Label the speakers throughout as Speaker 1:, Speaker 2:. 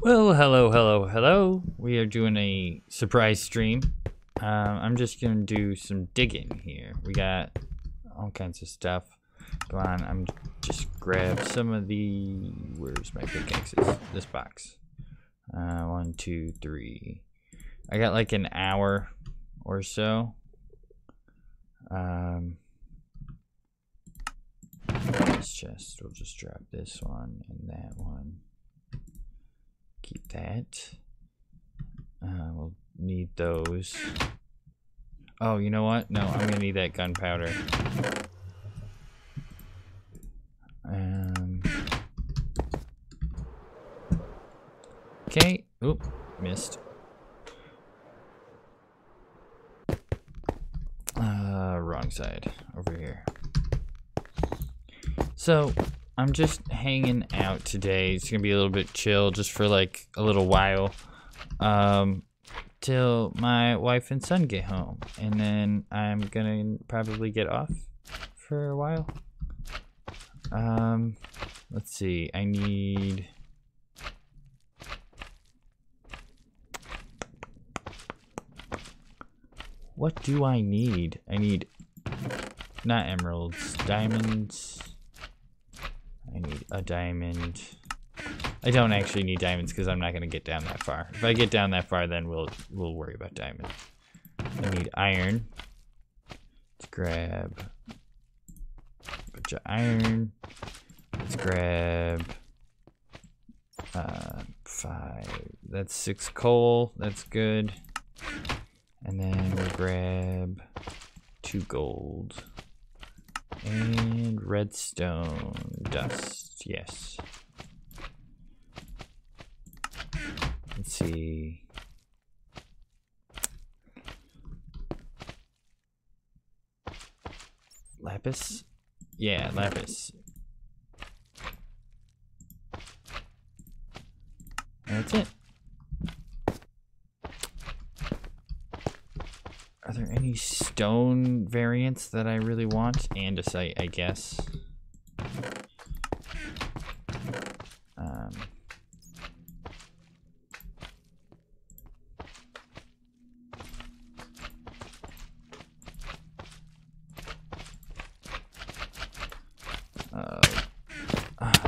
Speaker 1: Well, hello. We are doing a surprise stream. I'm just gonna do some digging here. We got all kinds of stuff. Go on, I'm just grab some of the, where's my pickaxes? This box. 1, 2, 3. I got like an hour or so. This chest, we'll just drop this one and that one. Keep that. We'll need those. Oh, you know what? No, I'm gonna need that gunpowder. Okay. Oop, missed. Wrong side. Over here. So, I'm just hanging out today. It's gonna be a little bit chill, just for like a little while, till my wife and son get home, and then I'm gonna probably get off for a while. Let's see. I need. What do I need? I need not emeralds, diamonds. I need a diamond. I don't actually need diamonds because I'm not gonna get down that far. If I get down that far, then we'll worry about diamonds. I need iron. Let's grab a bunch of iron. Let's grab 5. That's 6 coal. That's good. And then we'll grab 2 gold. And redstone dust, yes. Let's see. Lapis? Yeah, lapis. That's it. Are there any stone variants that I really want? Andesite, I guess.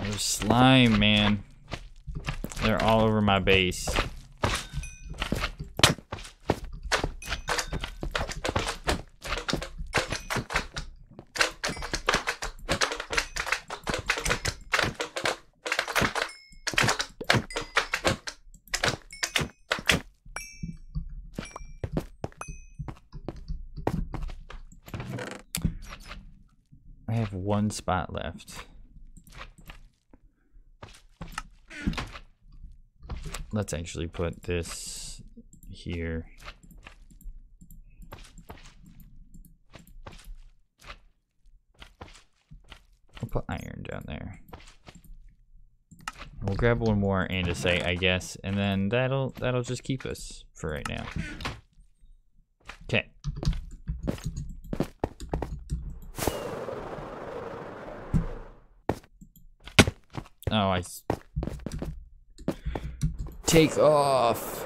Speaker 1: There's slime, man. They're all over my base. I have 1 spot left. Let's actually put this here. We'll put iron down there. We'll grab 1 more andesite, I guess, and then that'll just keep us for right now. Okay. Oh, I take off.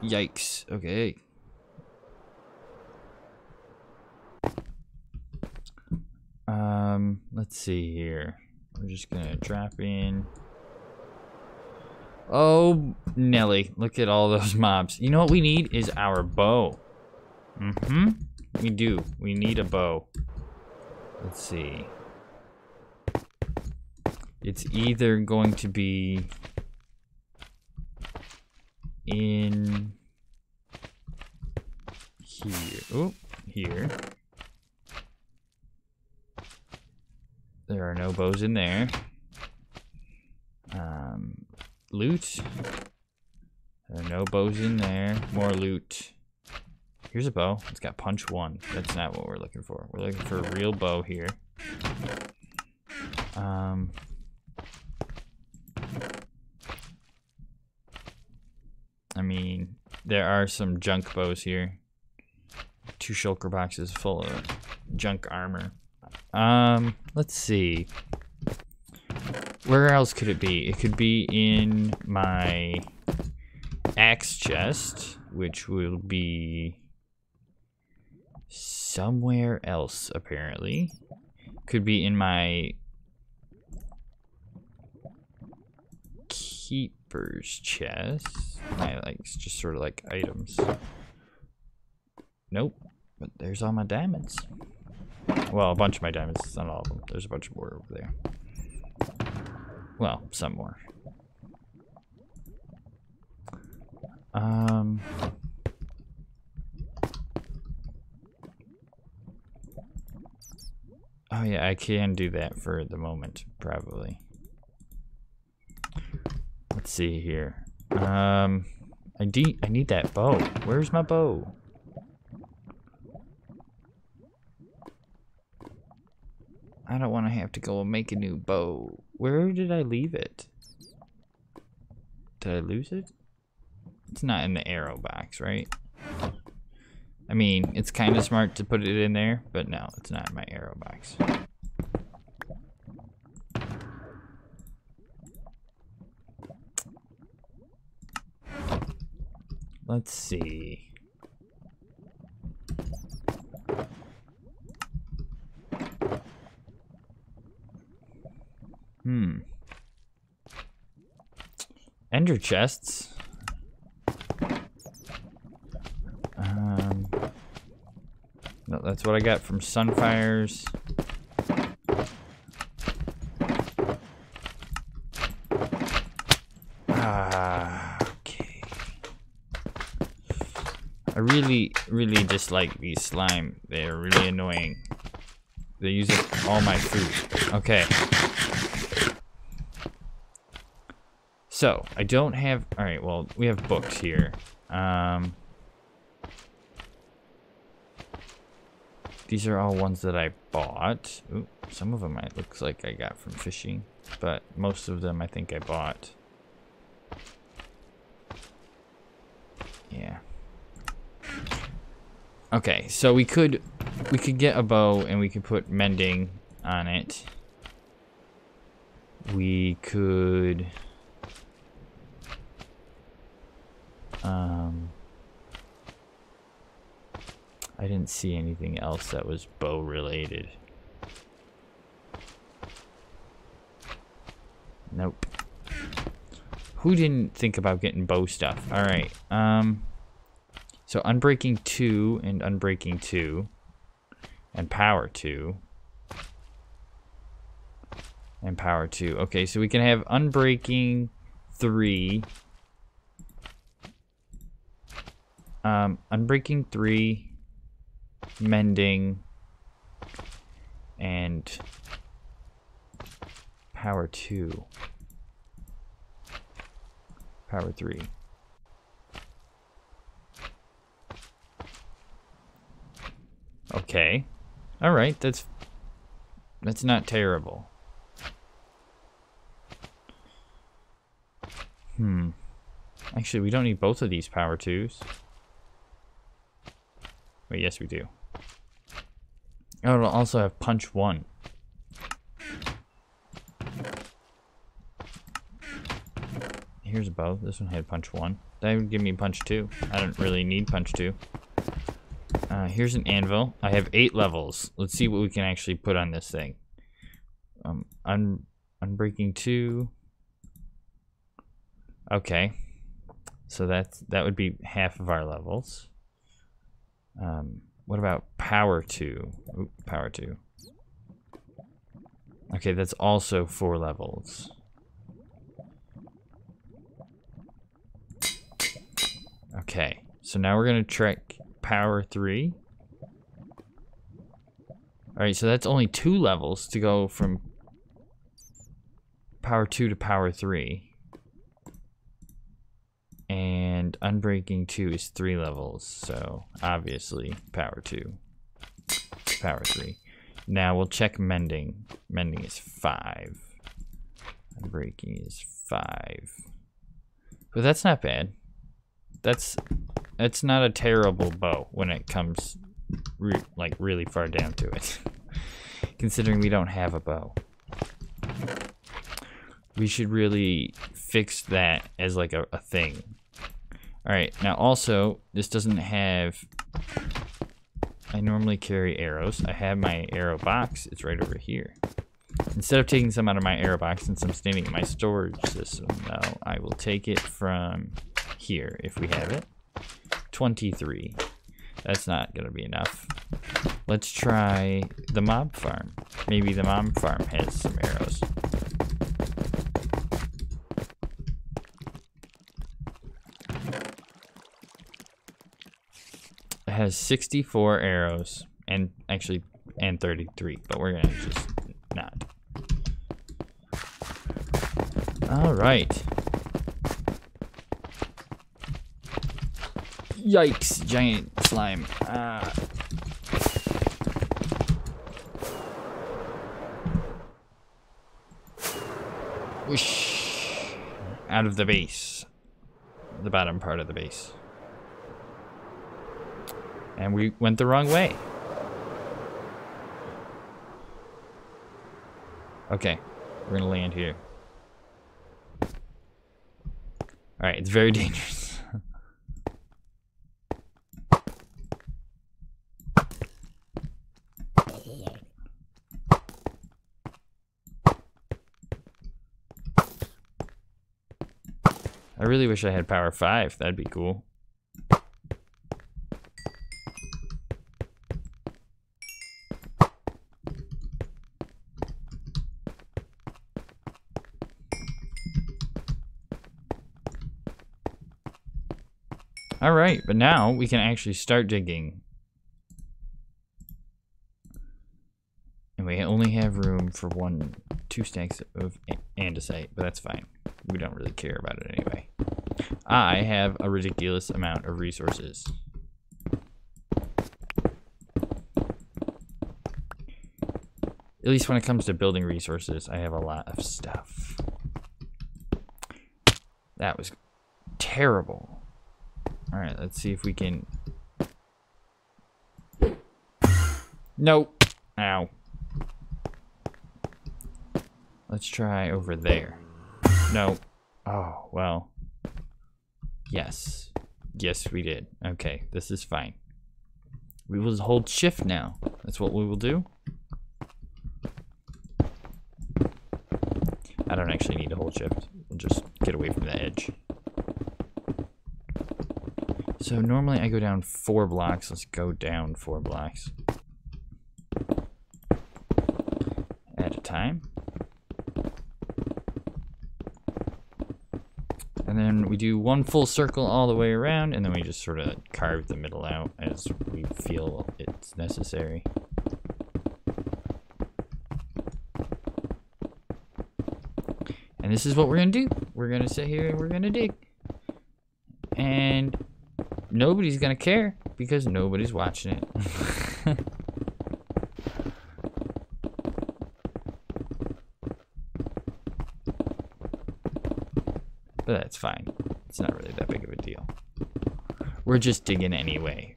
Speaker 1: Yikes. Okay. Let's see here. We're just gonna drop in. Oh, Nelly, look at all those mobs. You know what we need is our bow. We do. We need a bow. Let's see. It's either going to be in here. Oh, here. There are no bows in there. Loot. There are no bows in there. More loot. Here's a bow. It's got punch 1. That's not what we're looking for. We're looking for a real bow here. I mean, there are some junk bows here. 2 shulker boxes full of junk armor. Let's see. Where else could it be? It could be in my axe chest, which will be somewhere else, apparently. Could be in my keeper's chest. My, like, just sort of like items. Nope. But there's all my diamonds. Well, a bunch of my diamonds, not all of them. There's a bunch more over there. Well, some more. Oh yeah, I can do that for the moment, probably. Let's see here. I need that bow. Where's my bow? I don't want to have to go and make a new bow. Where did I leave it? Did I lose it? It's not in the arrow box, right? I mean, it's kind of smart to put it in there, but no, it's not in my arrow box. Let's see. Ender chests. No, that's what I got from Sunfire's. Okay. I really dislike these slime. They're really annoying. They use up all my food. Okay. So, I don't have... Alright, well, we have books here. These are all ones that I bought. Ooh, some of them it looks like I got from fishing. But most of them I think I bought. Yeah. Okay, so we could get a bow and we could put mending on it. We could... I didn't see anything else that was bow related. Nope. Who didn't think about getting bow stuff? Alright, so Unbreaking 2 and Unbreaking 2 and Power 2 and Power 2. Okay, so we can have Unbreaking 3, Unbreaking 3, Mending, and Power 2. Power 3. Okay. Alright, that's not terrible. Actually, we don't need both of these Power 2s. Wait, yes we do. Oh, it'll also have Punch 1. Here's a bow. This one had Punch 1. That would give me Punch 2. I don't really need Punch 2. Here's an anvil. I have 8 levels. Let's see what we can actually put on this thing. Unbreaking 2. Okay. So that would be half of our levels. What about Power 2? Ooh, Power 2. Okay, that's also 4 levels. Okay, so now we're gonna track Power 3. Alright, so that's only 2 levels to go from Power 2 to Power 3. And Unbreaking 2 is 3 levels, so obviously Power 2, Power 3. Now we'll check Mending. Mending is 5. Unbreaking is 5. But that's not bad. That's not a terrible bow when it comes like really far down to it. Considering we don't have a bow. We should really fix that as like a thing. Alright, now also, this doesn't have... I normally carry arrows. I have my arrow box. It's right over here. Instead of taking some out of my arrow box, since I'm standing in my storage system, no, I will take it from here, if we have it. 23. That's not going to be enough. Let's try the mob farm. Maybe the mob farm has some arrows. It has 64 arrows, and actually, and 33, but we're going to just not. All right. Yikes, giant slime. Whoosh. Out of the base. The bottom part of the base. And we went the wrong way. Okay, we're gonna land here. Alright, it's very dangerous. I really wish I had power 5. That'd be cool. Alright, but now we can actually start digging. And we only have room for 2 stacks of andesite, but that's fine. We don't really care about it anyway. I have a ridiculous amount of resources. At least when it comes to building resources, I have a lot of stuff. That was terrible. Alright, let's see if we can... Nope. Ow. Let's try over there. No. Oh, well. Yes. Yes, we did. Okay, this is fine. We will hold shift now. That's what we will do. I don't actually need to hold shift. We'll just get away from the edge. So normally I go down 4 blocks. Let's go down 4 blocks. At a time. And then we do 1 full circle all the way around, and then we just sort of carve the middle out as we feel it's necessary. And this is what we're gonna do. We're gonna sit here and we're gonna dig. And nobody's gonna care because nobody's watching it. But that's fine. It's not really that big of a deal. We're just digging anyway.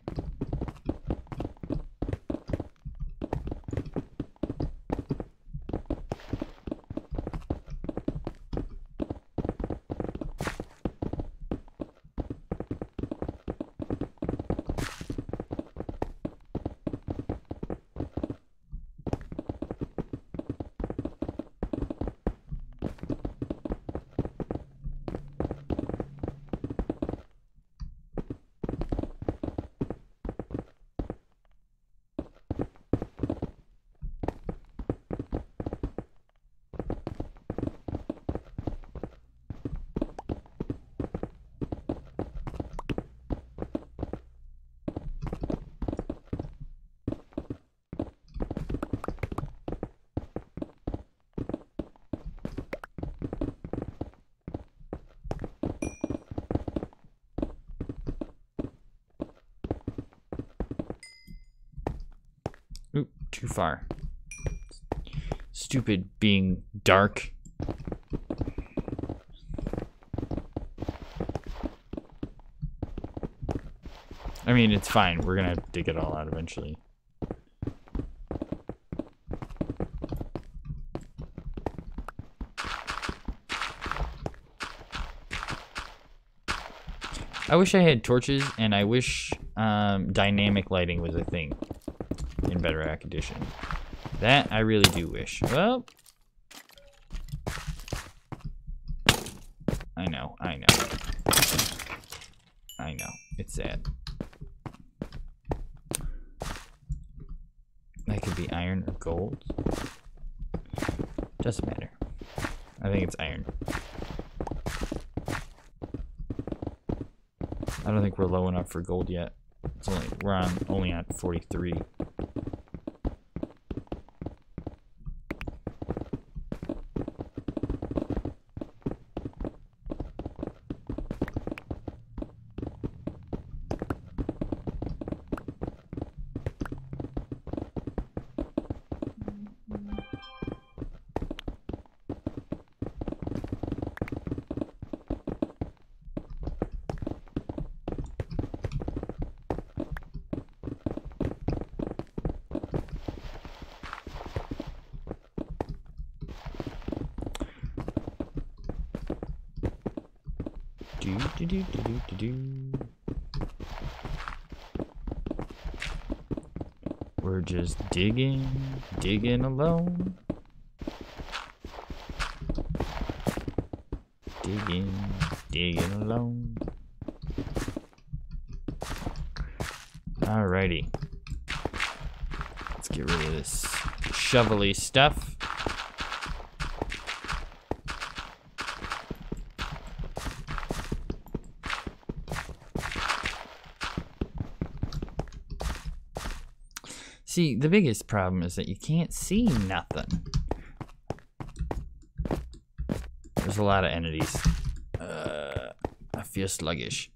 Speaker 1: Oop, too far. Stupid being dark. I mean, it's fine. We're gonna dig it all out eventually. I wish I had torches, and I wish dynamic lighting was a thing in Bedrock Edition. That I really do wish. Well, I know. It's sad. That could be iron or gold. Doesn't matter. I think it's iron. I don't think we're low enough for gold yet. We're only at 43. We're just digging alone. Digging alone. Alrighty. Let's get rid of this shovelly stuff. See, the biggest problem is that you can't see nothing. There's a lot of entities. I feel sluggish.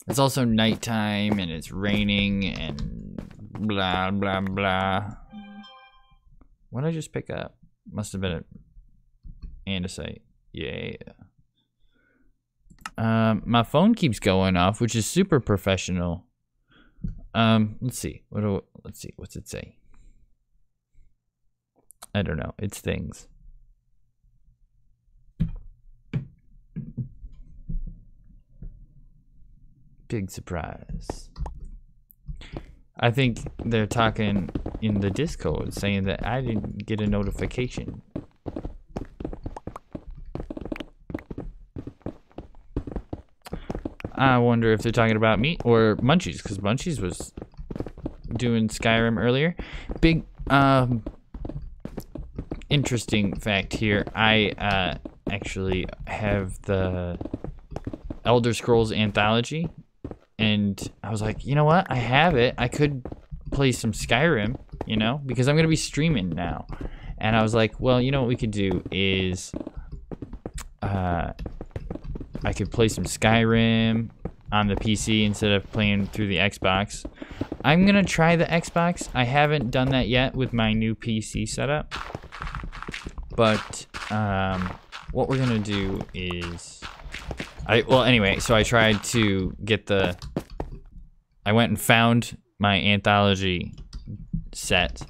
Speaker 1: It's also nighttime and it's raining and blah, blah, blah. What did I just pick up? Must have been an andesite. Yeah. My phone keeps going off, which is super professional. Let's see. Let's see. What's it say? I don't know. It's things. Big surprise. I think they're talking in the Discord saying that I didn't get a notification. I wonder if they're talking about me or Munchies, because Munchies was doing Skyrim earlier. Big, interesting fact here. I actually have the Elder Scrolls Anthology, and I was like, you know what? I have it. I could play some Skyrim, you know, because I'm going to be streaming now. And I was like, well, you know what we could do is I could play some Skyrim on the PC instead of playing through the Xbox. I'm gonna try the Xbox. I haven't done that yet with my new PC setup. But what we're gonna do is anyway, so I tried to get I went and found my anthology set.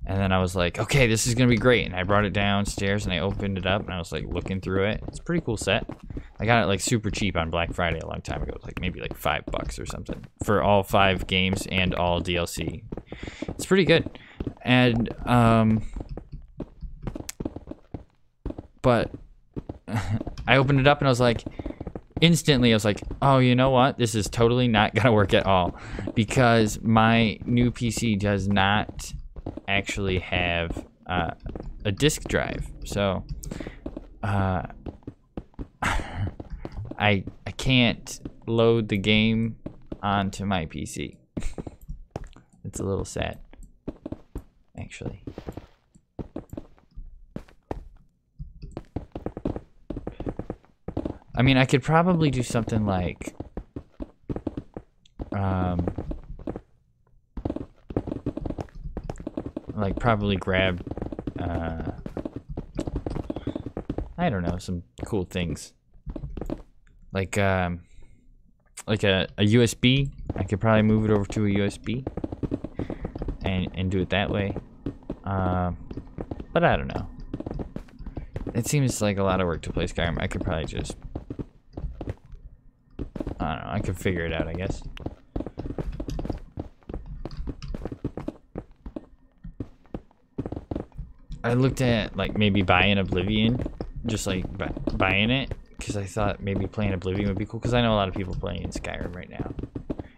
Speaker 1: And then I was like, okay, this is gonna be great. And I brought it downstairs and I opened it up and I was like looking through it. It's a pretty cool set. I got it like super cheap on Black Friday a long time ago. It was like maybe like $5 or something for all 5 games and all DLC. It's pretty good. And but I opened it up and I was like, instantly I was like, oh, you know what? This is totally not gonna work at all, because my new PC does not actually have a disk drive. So I can't load the game onto my PC. It's a little sad, actually. I mean, I could probably do something like probably grab I don't know, some cool things like a USB. I could probably move it over to a USB and do it that way, but I don't know. It seems like a lot of work to play Skyrim. I could probably just could figure it out, I guess. I looked at like maybe buying Oblivion, just like buying it, because I thought maybe playing Oblivion would be cool, because I know a lot of people playing Skyrim right now.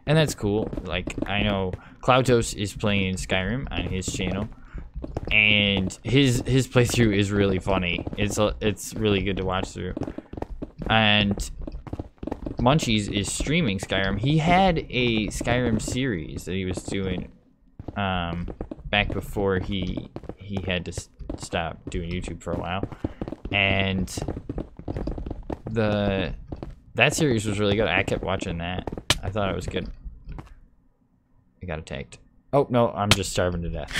Speaker 1: And that's cool. Like, I know Klautos is playing Skyrim on his channel, and his playthrough is really funny. It's really good to watch through. And Munchies is streaming Skyrim. He had a Skyrim series that he was doing back before he had to stop doing YouTube for a while, and that series was really good. I kept watching that. I thought it was good. I got attacked. Oh no, I'm just starving to death.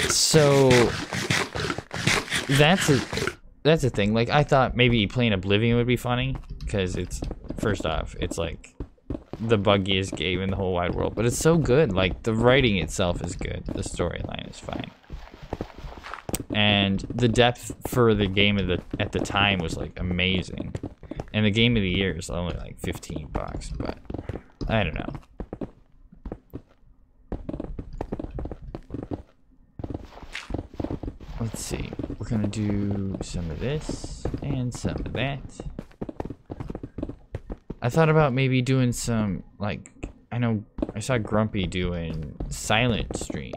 Speaker 1: So that's a thing. Like, I thought maybe playing Oblivion would be funny, because it's, first off, it's like the buggiest game in the whole wide world, but it's so good. Like, the writing itself is good, the storyline is fine, and the depth for the game at the time was like amazing. And the game of the year is only like $15, but I don't know. Let's see. We're gonna do some of this and some of that. I thought about maybe doing some, like, I know I saw Grumpy doing silent stream,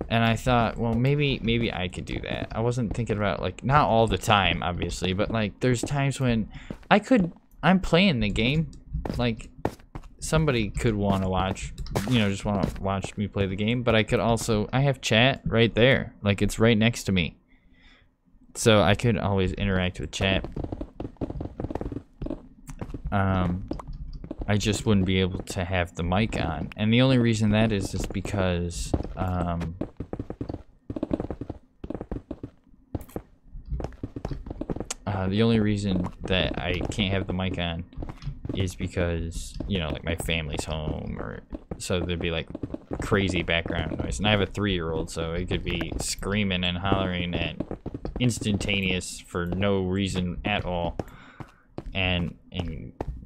Speaker 1: and I thought, well, maybe I could do that. I wasn't thinking about, like, not all the time, obviously, but like there's times when I'm playing the game, like somebody could want to watch, you know, just want to watch me play the game, but I could also, I have chat right there, like it's right next to me, so I could always interact with chat. I just wouldn't be able to have the mic on, and the only reason that is because the only reason that I can't have the mic on is because, you know, like my family's home, or so there'd be like crazy background noise, and I have a 3-year-old, so it could be screaming and hollering and instantaneous for no reason at all, and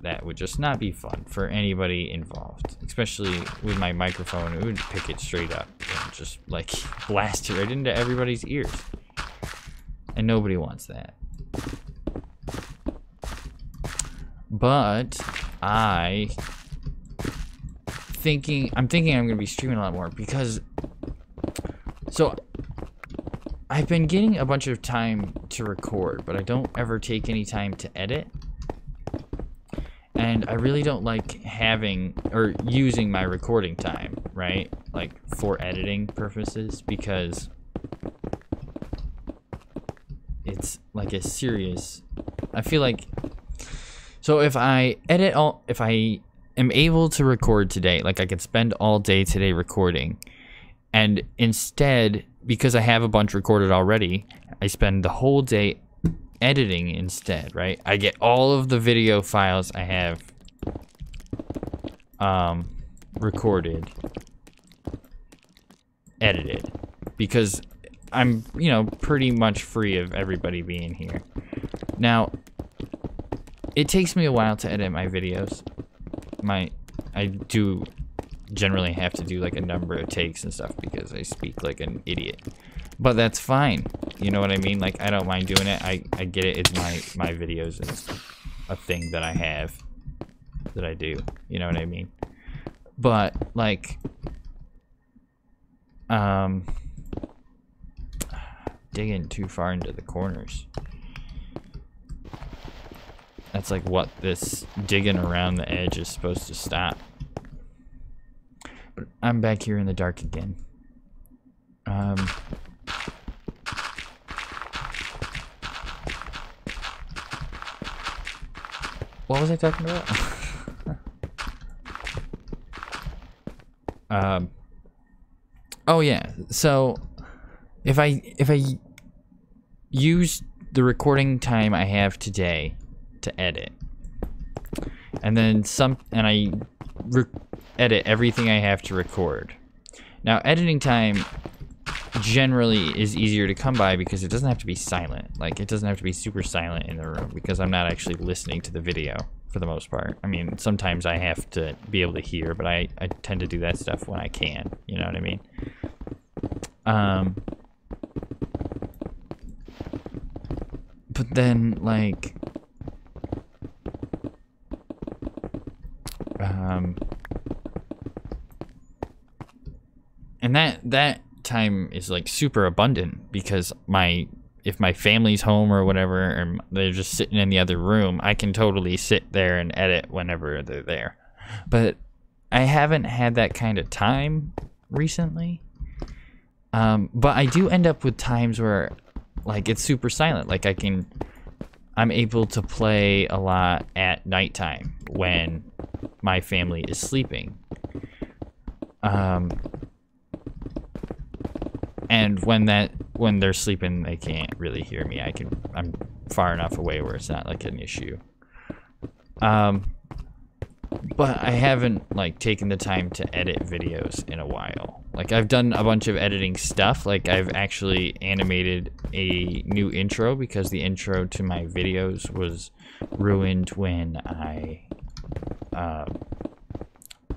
Speaker 1: that would just not be fun for anybody involved, especially with my microphone. It would pick it straight up and just like blast it right into everybody's ears, and nobody wants that. But I'm thinking I'm gonna be streaming a lot more, because so I've been getting a bunch of time to record, but I don't ever take any time to edit. And I really don't like having or using my recording time, right? Like for editing purposes, because it's like a serious, I feel like, so if I am able to record today, like I could spend all day today recording, and instead, because I have a bunch recorded already, I spend the whole day editing instead, right? I get all of the video files I have recorded, edited, because I'm, you know, pretty much free of everybody being here. Now, it takes me a while to edit my videos. I do generally have to do like a number of takes and stuff because I speak like an idiot. But that's fine. You know what I mean? Like, I don't mind doing it. I get it. It's my videos, and it's a thing that I have, that I do. You know what I mean? But like, digging too far into the corners. That's like what this digging around the edge is supposed to stop. But I'm back here in the dark again. What was I talking about? Oh yeah, so if I use the recording time I have today to edit, and then I edit everything I have to record. Now, editing time generally is easier to come by because it doesn't have to be silent. Like, it doesn't have to be super silent in the room, because I'm not actually listening to the video. for the most part. I mean, sometimes I have to be able to hear, but I tend to do that stuff when I can. You know what I mean? But then, like, and that time is like super abundant because if my family's home or whatever, and they're just sitting in the other room, I can totally sit there and edit whenever they're there. But I haven't had that kind of time recently. But I do end up with times where, like, it's super silent. Like, I'm able to play a lot at nighttime when my family is sleeping. And when they're sleeping, they can't really hear me. I'm far enough away where it's not like an issue. But I haven't like taken the time to edit videos in a while. Like, I've done a bunch of editing stuff. Like, I've actually animated a new intro because the intro to my videos was ruined when I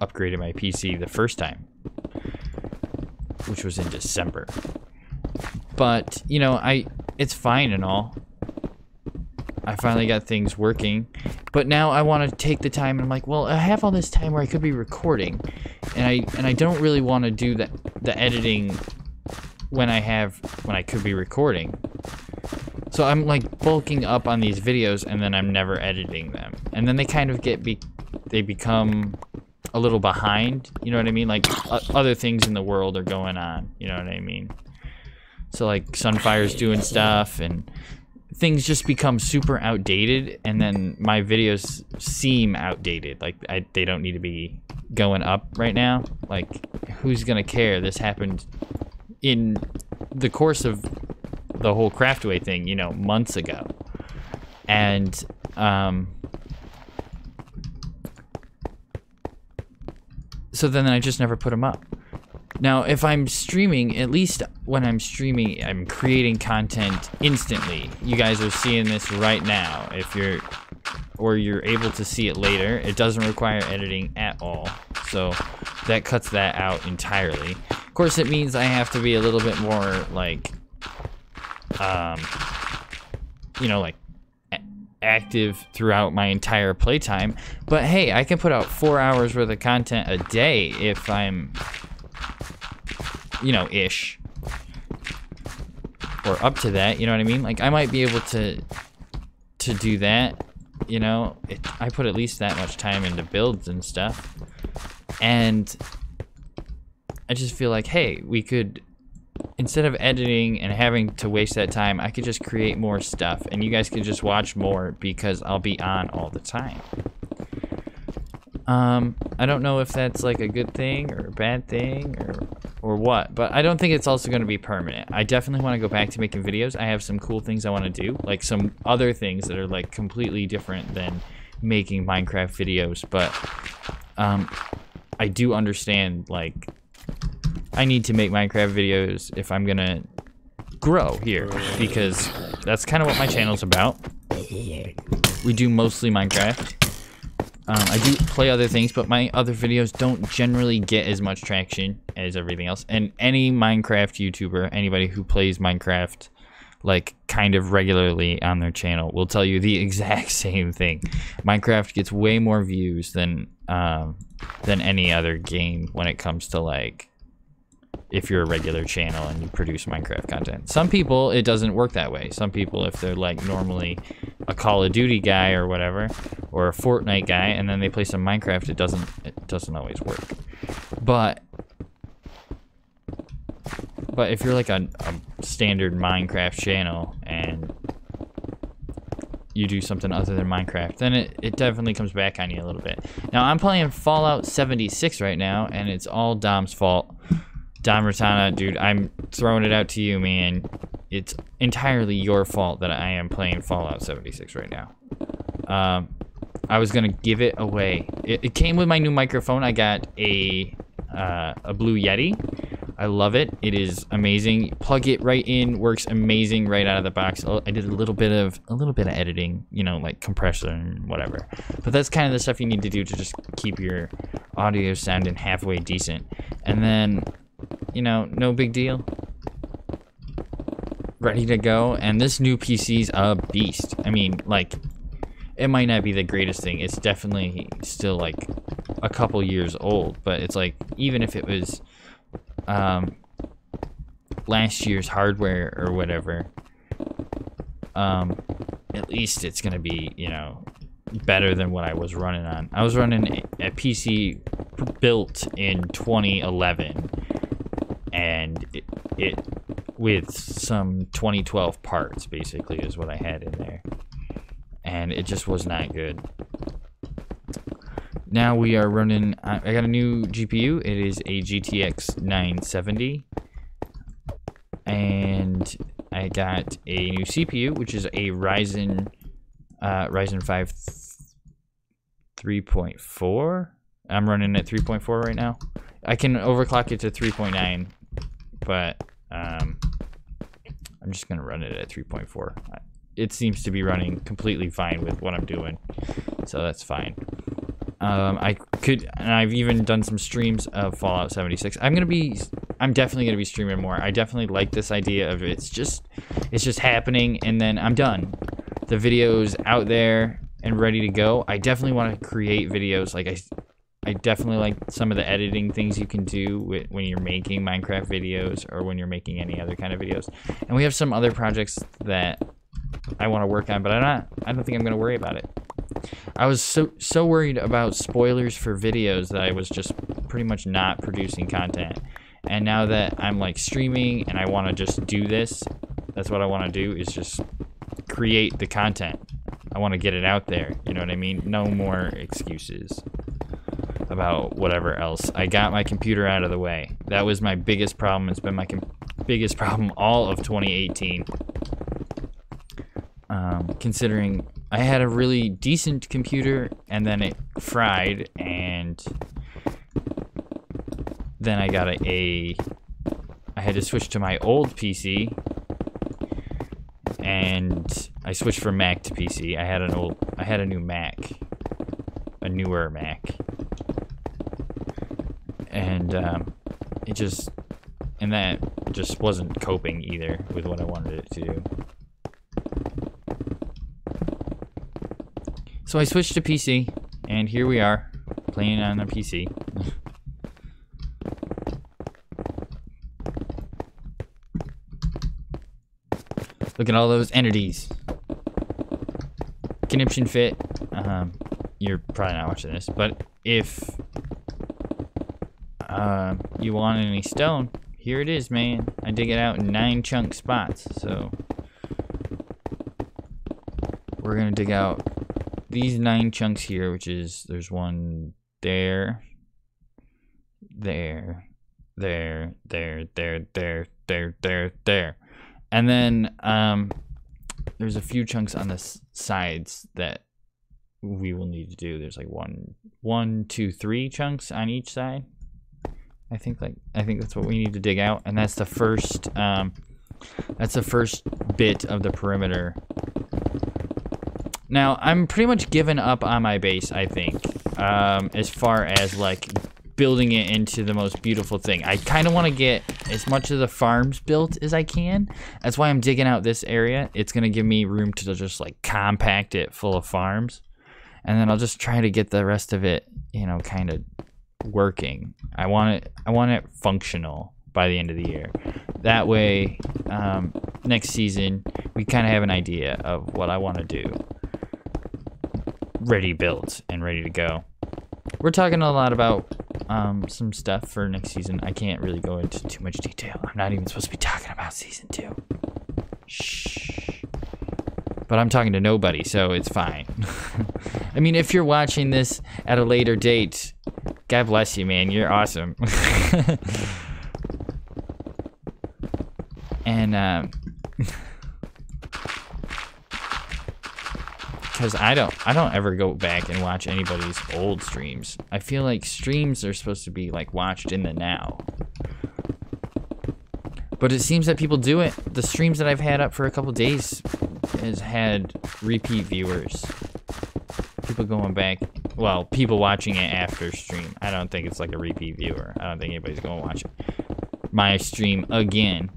Speaker 1: upgraded my PC the first time, which was in December. But, you know, it's fine and all. I finally got things working, but now I want to take the time, and I'm like, well, I have all this time where I could be recording, and I don't really want to do the editing when I could be recording. So I'm like bulking up on these videos, and then I'm never editing them, and then they kind of they become a little behind. You know what I mean? Like other things in the world are going on. You know what I mean? So like Sunfire's doing stuff, and things just become super outdated, and then my videos seem outdated. Like they don't need to be going up right now. Like, who's gonna care? This happened in the course of the whole Craftaway thing, you know, months ago. And so then I just never put them up. Now, if I'm streaming, at least when I'm streaming, I'm creating content instantly. You guys are seeing this right now. Or you're able to see it later. It doesn't require editing at all. So that cuts that out entirely. Of course, it means I have to be a little bit more like, you know, like active throughout my entire playtime. But hey, I can put out 4 hours worth of content a day if I'm, you know, ish, or up to that. You know what I mean? Like, I might be able to do that. You know, I put at least that much time into builds and stuff, and I just feel like, hey, we could, instead of editing and having to waste that time, I could just create more stuff, and you guys could just watch more because I'll be on all the time. I don't know if that's like a good thing or a bad thing or what, but I don't think it's also going to be permanent. I definitely want to go back to making videos. I have some cool things I want to do, like some other things that are like completely different than making Minecraft videos, but I do understand, like, I need to make Minecraft videos if I'm gonna grow here, because that's kind of what my channel's about. We do mostly Minecraft. I do play other things, but my other videos don't generally get as much traction as everything else. And any Minecraft YouTuber, anybody who plays Minecraft like kind of regularly on their channel, will tell you the exact same thing. Minecraft gets way more views than any other game when it comes to, like, if you're a regular channel and you produce Minecraft content. Some people, it doesn't work that way. Some people, if they're like normally a Call of Duty guy or whatever, or a Fortnite guy, and then they play some Minecraft, it doesn't always work. But if you're like a standard Minecraft channel and you do something other than Minecraft, then it definitely comes back on you a little bit. Now, I'm playing Fallout 76 right now, and it's all Dom's fault. Dom Ratana, dude, I'm throwing it out to you, man. It's entirely your fault that I am playing Fallout 76 right now. I was gonna give it away. It came with my new microphone. I got a Blue Yeti. I love it. It is amazing. Plug it right in, works amazing right out of the box. I did a little bit of editing, you know, like compressor and whatever. But that's kind of the stuff you need to do to just keep your audio sounding halfway decent. And then, you know, no big deal. Ready to go. And this new PC's a beast. I mean, like, it might not be the greatest thing. It's definitely still like a couple years old, but it's like, even if it was last year's hardware or whatever, at least it's gonna be, you know, better than what I was running on. I was running a PC built in 2011, and it with some 2012 parts basically is what I had in there, and it just was not good. Now we are running, I got a new GPU. It is a GTX 970, and I got a new CPU, which is a Ryzen 5 3.4. I'm running at 3.4 right now. I can overclock it to 3.9, but I'm just gonna run it at 3.4. It seems to be running completely fine with what I'm doing, so that's fine. And I've even done some streams of Fallout 76. I'm definitely gonna be streaming more. I definitely like this idea of it's just happening, and then I'm done. The video's out there and ready to go. I definitely want to create videos. Like I definitely like some of the editing things you can do when you're making Minecraft videos, or when you're making any other kind of videos. And we have some other projects that I want to work on, but I don't think I'm gonna worry about it. I was so worried about spoilers for videos that I was just pretty much not producing content. And now that I'm like streaming and I want to just do this, that's what I want to do, is just create the content. I want to get it out there, you know what I mean? No more excuses about whatever else. I got my computer out of the way. That was my biggest problem. It's been my biggest problem all of 2018. Considering I had a really decent computer, and then it fried, and then I got I had to switch to my old PC, and I switched from Mac to PC. I had a new Mac, a newer Mac, and that just wasn't coping either with what I wanted it to do. So I switched to PC, and here we are, playing on a PC. Look at all those entities. KunipshunFit, you're probably not watching this, but if you want any stone, here it is, man. I dig it out in 9 chunk spots, so we're gonna dig out these 9 chunks here, which is, there's one there, there, and then there's a few chunks on the sides that we will need to do. There's like 1, 2, 3 chunks on each side. I think that's what we need to dig out, and that's the first bit of the perimeter. Now, I'm pretty much given up on my base, I think, as far as, like, building it into the most beautiful thing. I kind of want to get as much of the farms built as I can. That's why I'm digging out this area. It's going to give me room to just, like, compact it full of farms. And then I'll just try to get the rest of it, you know, kind of working. I want it functional by the end of the year. That way, next season, we kind of have an idea of what I want to do. Ready built and ready to go. We're talking a lot about some stuff for next season. I can't really go into too much detail. I'm not even supposed to be talking about season 2. Shh. But I'm talking to nobody, so it's fine. I mean, if you're watching this at a later date, God bless you, man. You're awesome. And because I don't ever go back and watch anybody's old streams. I feel like streams are supposed to be like watched in the now. But it seems that people do it. The streams that I've had up for a couple days has had repeat viewers. People going back. Well, people watching it after stream. I don't think it's like a repeat viewer. I don't think anybody's going to watch my stream again.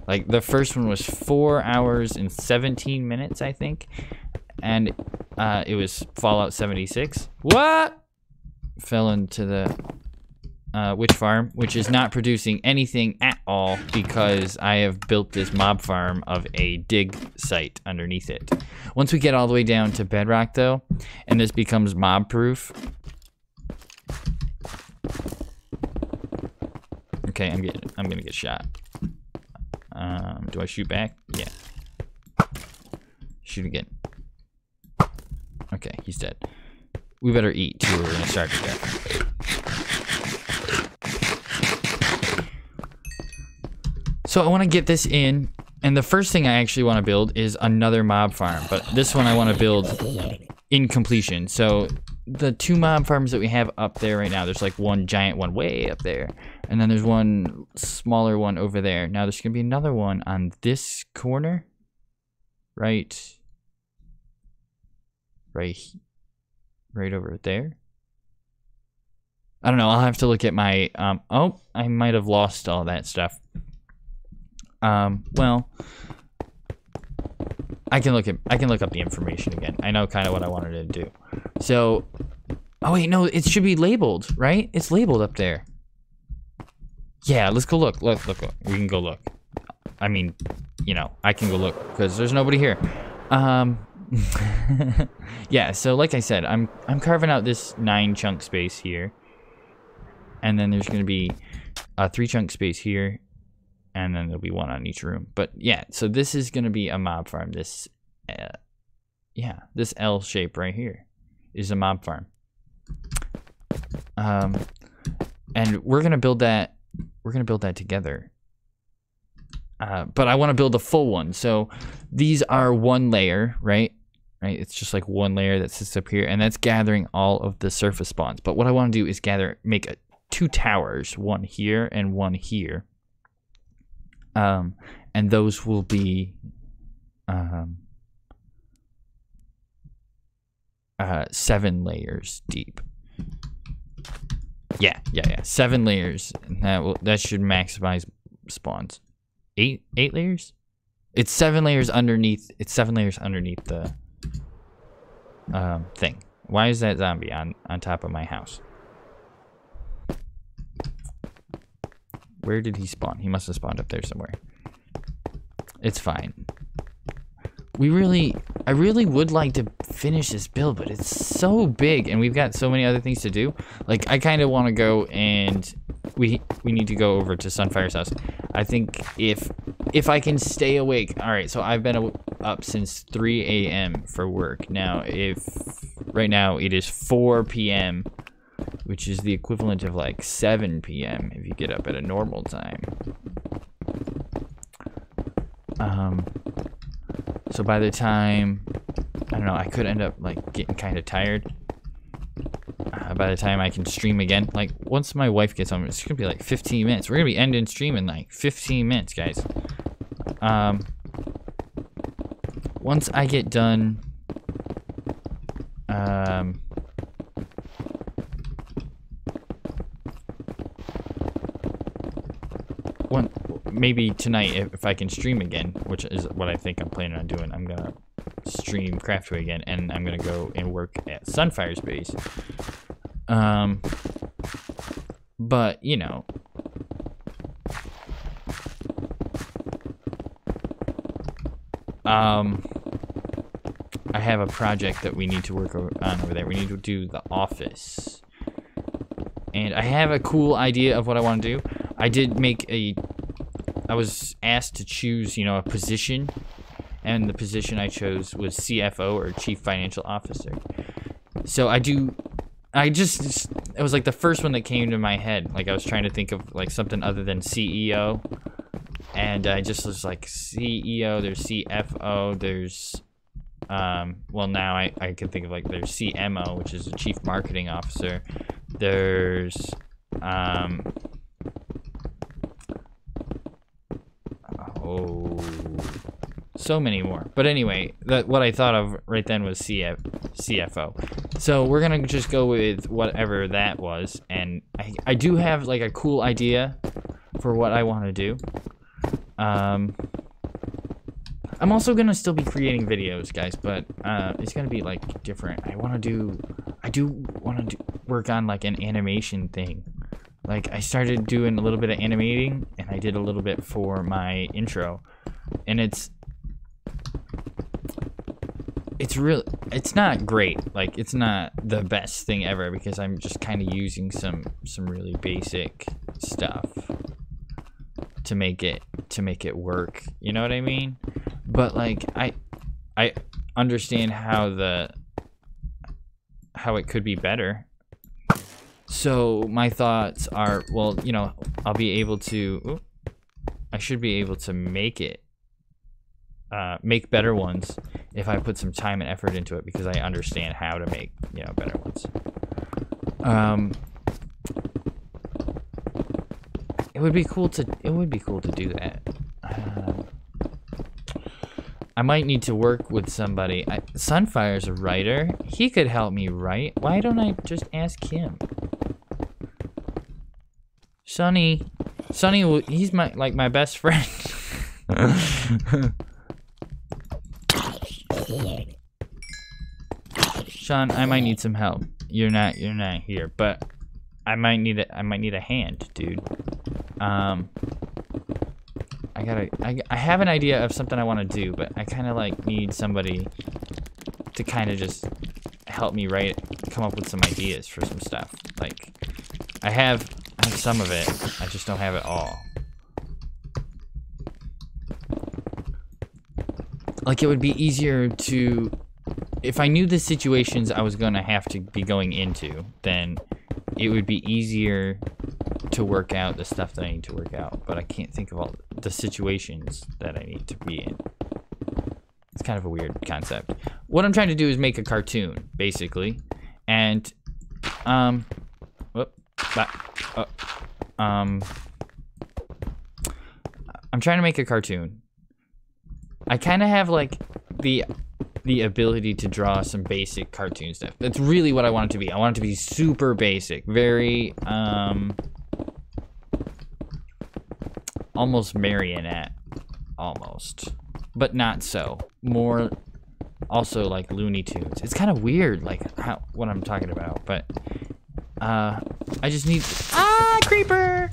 Speaker 1: Like, the first one was 4 hours and 17 minutes, I think. And it was Fallout 76. What? Fell into the witch farm, which is not producing anything at all because I have built this mob farm of a dig site underneath it. Once we get all the way down to bedrock, though, and this becomes mob proof. Okay, I'm gonna get shot. Do I shoot back? Yeah. Shoot again. Okay, he's dead. We better eat too. We're gonna start to go. So I want to get this in, and the first thing I actually want to build is another mob farm, but this one I want to build in completion. So the 2 mob farms that we have up there right now, there's like one giant one way up there, and then there's one smaller one over there. Now there's gonna be another one on this corner, right over there. I don't know. I'll have to look at my oh, I might have lost all that stuff. Well, I can look up the information again. I know kind of what I wanted to do. So, oh wait, no, it should be labeled, right? It's labeled up there. Yeah, let's go look. Look. We can go look. I mean, you know, I can go look because there's nobody here. Yeah, so like I said, I'm carving out this 9 chunk space here. And then there's going to be a 3 chunk space here. And then there'll be 1 on each room. But yeah, so this is going to be a mob farm. This, yeah, this L shape right here is a mob farm. And we're going to build that. We're going to build that together. But I want to build a full one. So these are 1 layer, right? Right. It's just like 1 layer that sits up here, and that's gathering all of the surface spawns. But what I want to do is make 2 towers, 1 here and 1 here. And those will be 7 layers deep. Yeah, 7 layers. And that should maximize spawns. 8 layers? It's 7 layers underneath. It's 7 layers underneath the thing. Why is that zombie on top of my house? Where did he spawn? He must have spawned up there somewhere. It's fine. I really would like to finish this build, but it's so big and we've got so many other things to do. Like, I kind of want to go and we need to go over to Sunfire's house. I think if I can stay awake. All right, so I've been up since 3 a.m. for work. Now, right now it is 4 p.m., which is the equivalent of like 7 p.m. if you get up at a normal time. So by the time, I don't know, I could end up like getting kind of tired. By the time I can stream again, like once my wife gets home, it's gonna be like 15 minutes. We're gonna be ending stream in like 15 minutes, guys. Once I get done, maybe tonight if I can stream again, which is what I think I'm planning on doing. I'm gonna stream Craftaway again, and I'm gonna go and work at Sunfire's base. But you know, I have a project that we need to work on over there. We need to do the office, and I have a cool idea of what I want to do. I was asked to choose, you know, a position, and the position I chose was CFO, or Chief Financial Officer. So it was like the first one that came to my head. Like I was trying to think of like something other than CEO, and I just was like CEO, there's CFO, there's, well now I can think of like there's CMO, which is a Chief Marketing Officer. There's, So many more. But anyway, what I thought of right then was CFO. So we're gonna just go with whatever that was, and I do have like a cool idea for what I want to do. I'm also gonna still be creating videos, guys, but it's gonna be like different. I do want to work on like an animation thing. Like I started doing a little bit of animating, and I did a little bit for my intro, and it's not great. Like it's not the best thing ever because I'm just kind of using some really basic stuff to make it work. You know what I mean? But like I understand how it could be better. So my thoughts are, well, you know, I'll be able to I should be able to make better ones if I put some time and effort into it, because I understand how to make, you know, better ones. It would be cool to do that. I might need to work with somebody. Sunfire's a writer. He could help me write. Why don't I just ask him? Sonny, he's my best friend. Sean, I might need some help. You're not here, but I might need a hand, dude. I have an idea of something I want to do, but I kind of like need somebody to kind of just help me come up with some ideas for some stuff. Like I have some of it, I just don't have it all. Like it would be easier to, if I knew the situations I was gonna have to be going into, then it would be easier to work out the stuff that I need to work out, but I can't think of all the situations that I need to be in. It's kind of a weird concept. What I'm trying to do is make a cartoon, basically, and I'm trying to make a cartoon. I kind of have like the ability to draw some basic cartoon stuff. That's really what I want it to be. I want it to be super basic, very almost marionette, almost, but not so. More also like Looney Tunes. It's kind of weird, like what I'm talking about, but I just need creeper.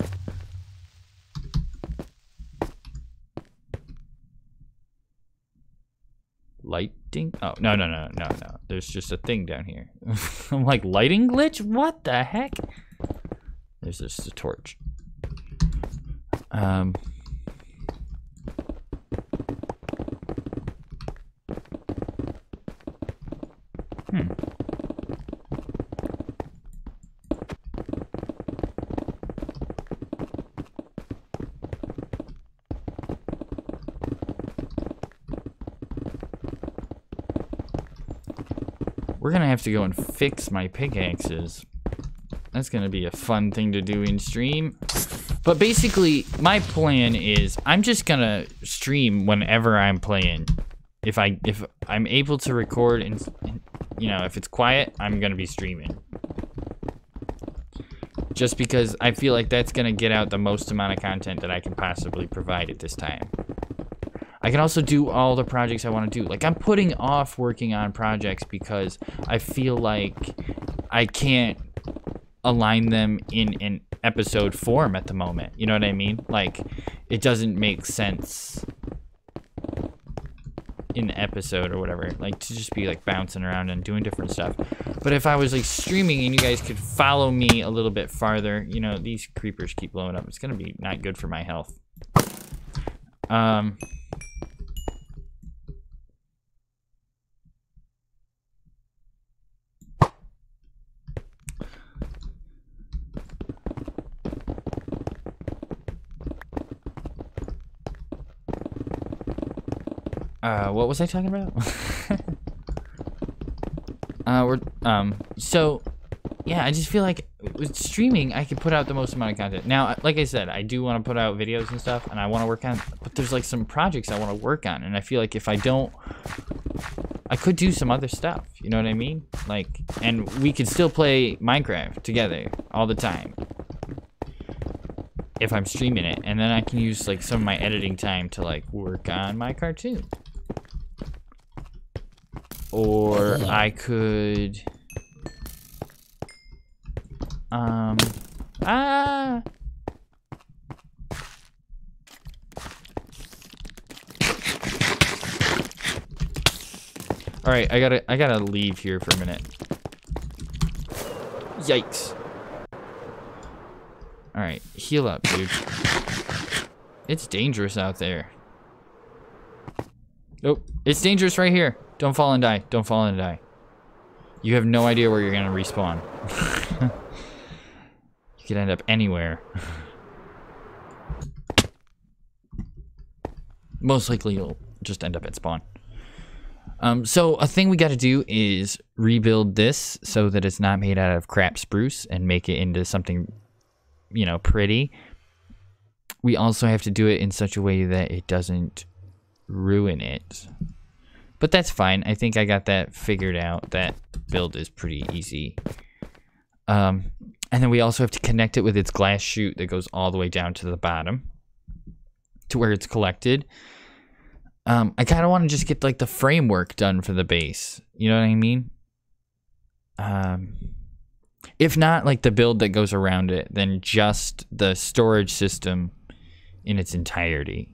Speaker 1: Lighting? Oh, no. There's just a thing down here. I'm like, lighting glitch? What the heck? There's just a torch. We're gonna have to go and fix my pickaxes. That's gonna be a fun thing to do in stream. But basically, my plan is I'm just gonna stream whenever I'm playing. If I'm able to record and you know, if it's quiet, I'm gonna be streaming. Just because I feel like that's gonna get out the most amount of content that I can possibly provide at this time. I can also do all the projects I want to do. Like, I'm putting off working on projects because I feel like I can't align them in an episode form at the moment. You know what I mean? Like, it doesn't make sense in the episode or whatever. Like, to just be, like, bouncing around and doing different stuff. But if I was, like, streaming and you guys could follow me a little bit farther, you know, these creepers keep blowing up. It's gonna be not good for my health. What was I talking about? So, yeah, I just feel like with streaming, I can put out the most amount of content. Now, like I said, I do want to put out videos and stuff, and I want to work on, but there's like some projects I want to work on, and I feel like if I don't, I could do some other stuff. You know what I mean? Like, and we could still play Minecraft together all the time if I'm streaming it, and then I can use like some of my editing time to like work on my cartoon. Or I could Alright, I gotta leave here for a minute. Yikes. Alright, heal up, dude. It's dangerous out there. Nope, it's dangerous right here. Don't fall and die. Don't fall and die. You have no idea where you're gonna respawn. You could end up anywhere. Most likely you'll just end up at spawn. So a thing we gotta do is rebuild this so that it's not made out of crap spruce and make it into something, you know, pretty. We also have to do it in such a way that it doesn't ruin it. But that's fine. I think I got that figured out. That build is pretty easy. And then we also have to connect it with its glass chute that goes all the way down to the bottom to where it's collected. I kind of want to just get like the framework done for the base. You know what I mean? If not like the build that goes around it, then just the storage system in its entirety.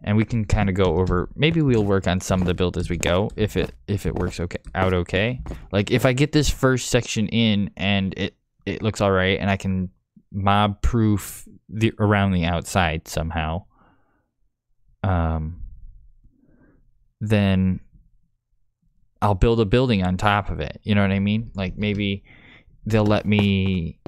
Speaker 1: And we can kind of go over, maybe we'll work on some of the build as we go, if it works out okay. Like if I get this first section in and it looks all right, and I can mob proof around the outside somehow, then I'll build a building on top of it. You know what I mean? Like maybe they'll let me,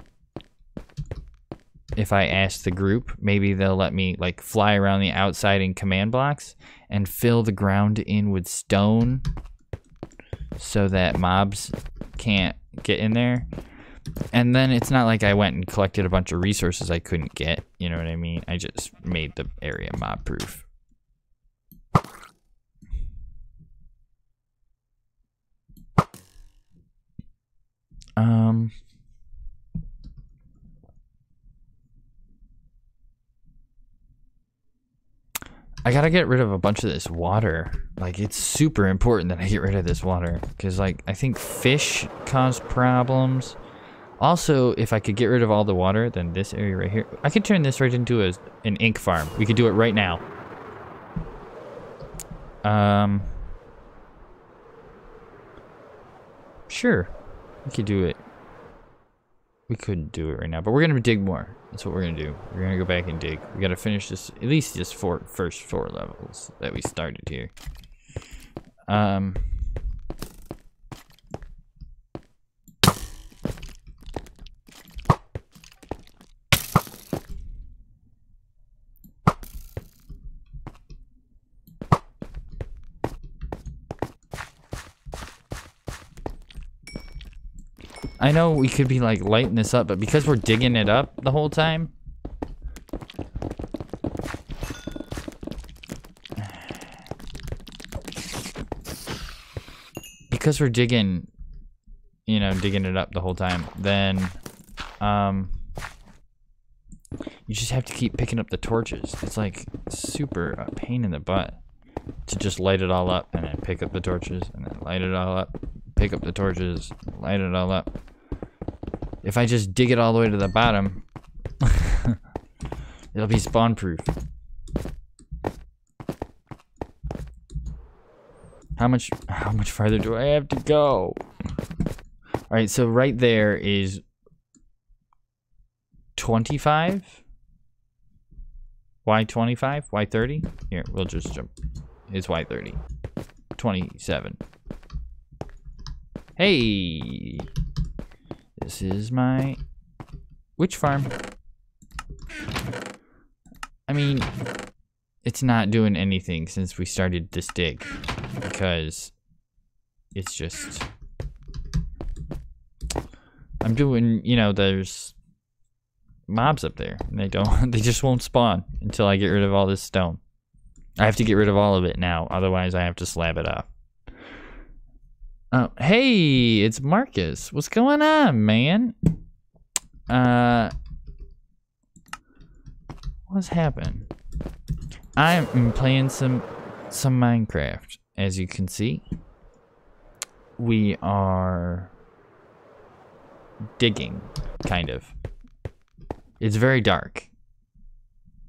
Speaker 1: if I ask the group, maybe they'll let me like fly around the outside in command blocks and fill the ground in with stone so that mobs can't get in there. And then it's not like I went and collected a bunch of resources I couldn't get. You know what I mean? I just made the area mob proof. I gotta get rid of a bunch of this water. Like, it's super important that I get rid of this water. Because, like, I think fish cause problems. Also, if I could get rid of all the water, then this area right here, I could turn this right into an ink farm. We could do it right now. Sure. We could do it. We could do it right now, but we're gonna dig more. That's what we're gonna do. We're gonna go back and dig. We gotta finish this, at least just first 4 levels that we started here. I know we could be like lighting this up, but because we're digging it up the whole time, because we're digging, you know, digging it up the whole time, then you just have to keep picking up the torches. It's like super a pain in the butt to just light it all up and then pick up the torches and then light it all up, pick up the torches, light it all up. If I just dig it all the way to the bottom, it'll be spawn proof. How much farther do I have to go? All right, so right there is 25. Why 25? Why 30? Here, we'll just jump. It's why 30. 27. Hey. This is my witch farm. I mean, it's not doing anything since we started this dig because it's just I'm doing, you know, there's mobs up there. And they just won't spawn until I get rid of all this stone. I have to get rid of all of it now. Otherwise, I have to slab it up. Oh, hey, it's Marcus. What's going on, man? What's happened? I'm playing some Minecraft. As you can see, we are digging, kind of. It's very dark.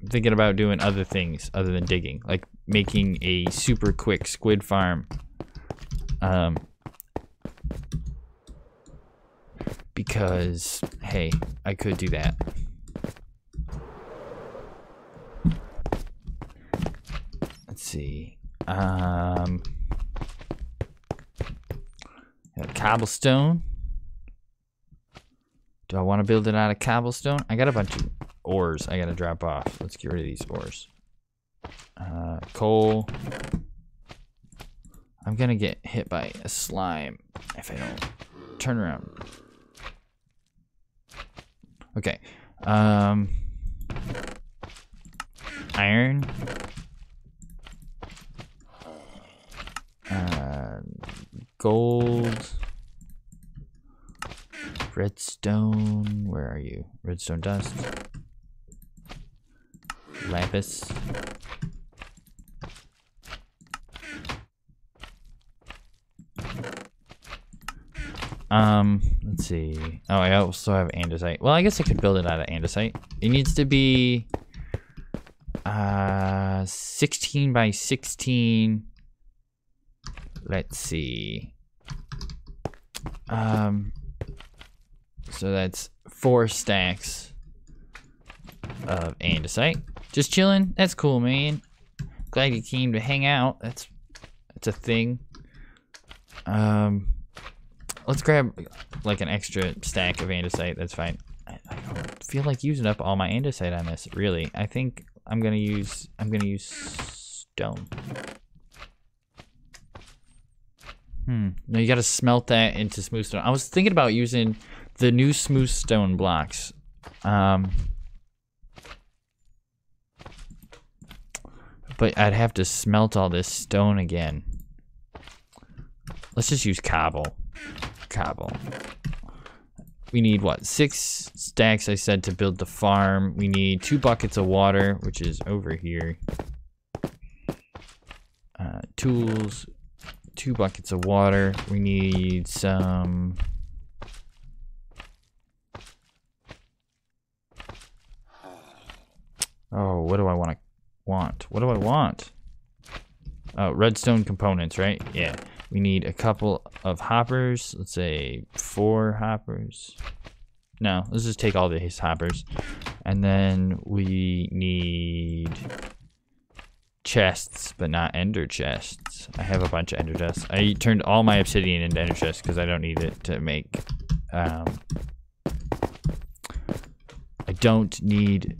Speaker 1: I'm thinking about doing other things other than digging, like making a super quick squid farm. Because, hey, I could do that. Let's see. Cobblestone. Do I want to build it out of cobblestone? I got a bunch of ores I gotta drop off. Let's get rid of these ores. Coal. I'm gonna get hit by a slime if I don't turn around. Okay. Iron. Gold. Redstone. Where are you? Redstone dust. Lapis. Let's see. Oh, I also have andesite. Well, I guess I could build it out of andesite. It needs to be 16 by 16. Let's see. So that's 4 stacks of andesite. Just chilling. That's cool, man. Glad you came to hang out. That's a thing. Let's grab like an extra stack of andesite. That's fine. I don't feel like using up all my andesite on this. Really, I think I'm gonna use stone. No, you gotta smelt that into smooth stone. I was thinking about using the new smooth stone blocks. But I'd have to smelt all this stone again. Let's just use cobble. We need what? 6 stacks, I said, to build the farm. We need 2 buckets of water, which is over here. Tools, 2 buckets of water. We need some... Oh, what do I want? What do I want? Oh, redstone components, right? Yeah. We need a couple of hoppers. Let's say 4 hoppers. No, let's just take all these hoppers. And then we need chests, but not ender chests. I have a bunch of ender chests. I turned all my obsidian into ender chests because I don't need it to make... I don't need...